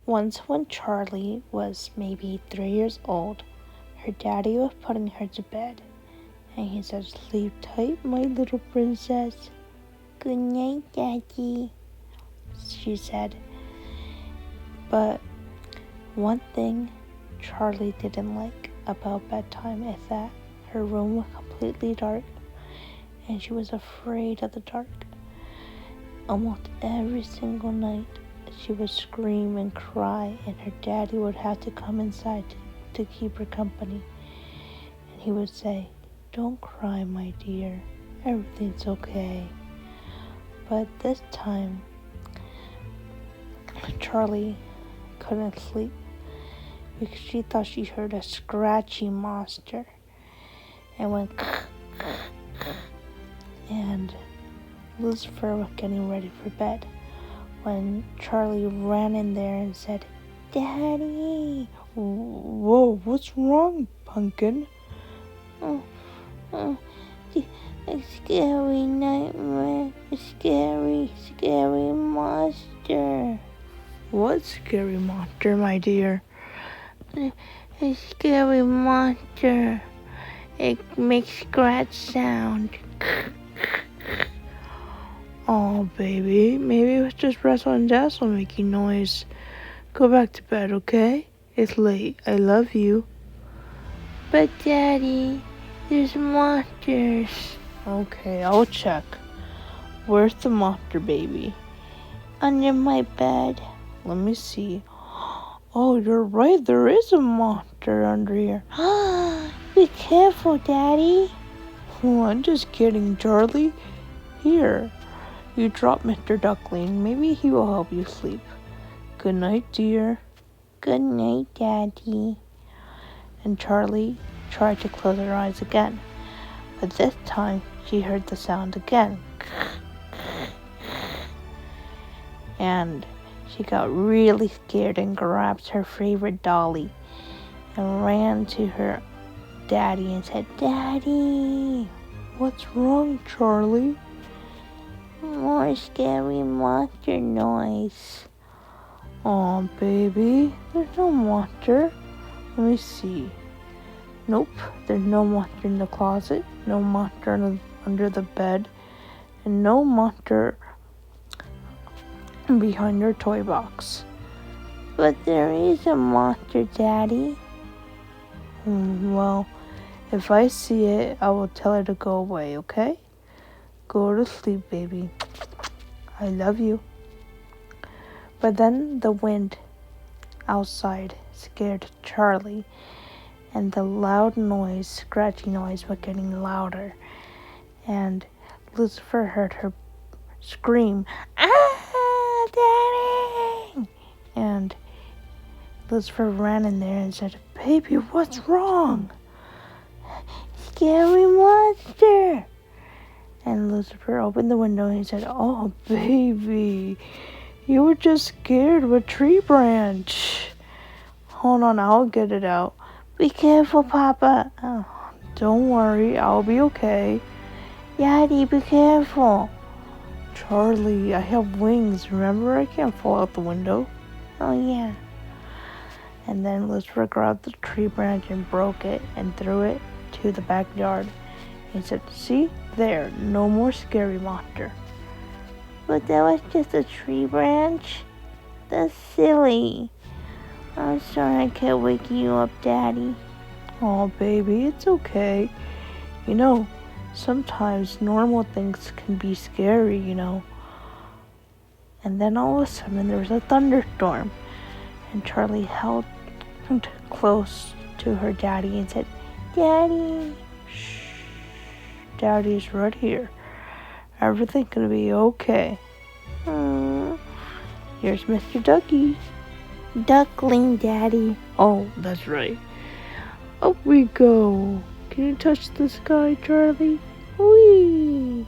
Once when Charlie was maybe 3 years old, her daddy was putting her to bed, and he said, "Sleep tight, my little princess." "Good night, Daddy," she said. But one thing Charlie didn't like about bedtime is that her room was completely dark, and she was afraid of the dark. Almost every single night, she would scream and cry, and her daddy would have to come inside to keep her company. And he would say, "Don't cry, my dear. Everything's okay." But this time, Charlie couldn't sleep because she thought she heard a scratchy monster and went and Lucifer was getting ready for bed when Charlie ran in there and said, "Daddy!" "Whoa, what's wrong, Pumpkin?" "Oh, a scary nightmare, a scary monster." "What scary monster, my dear?" A scary monster. It makes scratch sound." "Oh, baby, maybe it was just Wrestle and Dazzle making noise. Go back to bed, okay? It's late. I love you." "But Daddy, there's monsters." "Okay, I'll check. Where's the monster, baby?" "Under my bed." "Let me see. Oh, you're right. There is a monster under here." "Be careful, Daddy." "Oh, I'm just kidding, Charlie. Here, you drop Mr. Duckling. Maybe he will help you sleep. Good night, dear." "Good night, Daddy." And Charlie tried to close her eyes again, but this time she heard the sound again. And she got really scared and grabbed her favorite dolly and ran to her daddy and said, "Daddy." "What's wrong, Charlie?" "More scary monster noise." "Aw, baby, there's no monster. Let me see. Nope, there's no monster in the closet, no monster under the bed, and no monster behind your toy box." "But there is a monster, Daddy." Well, if I see it, I will tell her to go away, okay? Go to sleep, baby. I love you." But then the wind outside scared Charlie, and the loud noise, scratchy noise, was getting louder. And Lucifer heard her scream, "Ah, Daddy!" And Lucifer ran in there and said, "Baby, what's wrong?" "Scary monster." And Lucifer opened the window and he said, "Oh, baby, you were just scared of a tree branch. Hold on, I'll get it out." "Be careful, Papa." "Oh, don't worry, I'll be okay." "Daddy, be careful." "Charlie, I have wings, remember? I can't fall out the window." "Oh, yeah." And then Lucifer grabbed the tree branch and broke it and threw it to the backyard. He said, "See? There, no more scary monster." "But that was just a tree branch. That's silly. I'm sorry I kept waking you up, Daddy." "Oh, baby, it's okay. You know, sometimes normal things can be scary, you know." And then all of a sudden there was a thunderstorm, and Charlie held close to her daddy and said, "Daddy." "Shh, Daddy's right here. Everything's gonna be okay." "Here's Mr. Ducky." "Duckling, Daddy." "Oh, that's right. Up we go. Can you touch the sky, Charlie?" "Whee!"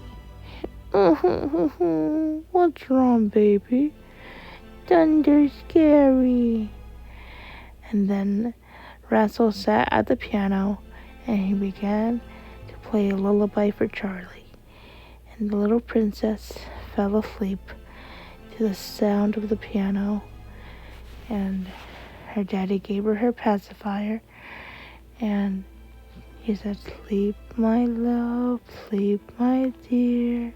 "What's wrong, baby?" "Thunder's scary." And then Russell sat at the piano and he began to play a lullaby for Charlie. And the little princess fell asleep to the sound of the piano. And her daddy gave her pacifier, and he said, "Sleep, my love, sleep, my dear,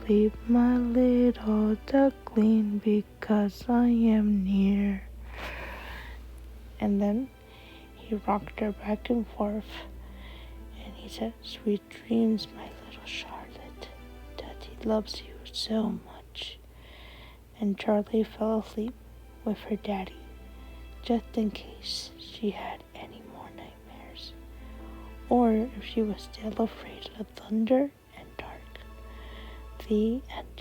sleep, my little duckling, because I am near." And then he rocked her back and forth, and he said, "Sweet dreams, my little Charlotte. Daddy loves you so much." And Charlie fell asleep with her daddy, just in case she had any more nightmares, or if she was still afraid of thunder and dark. The end.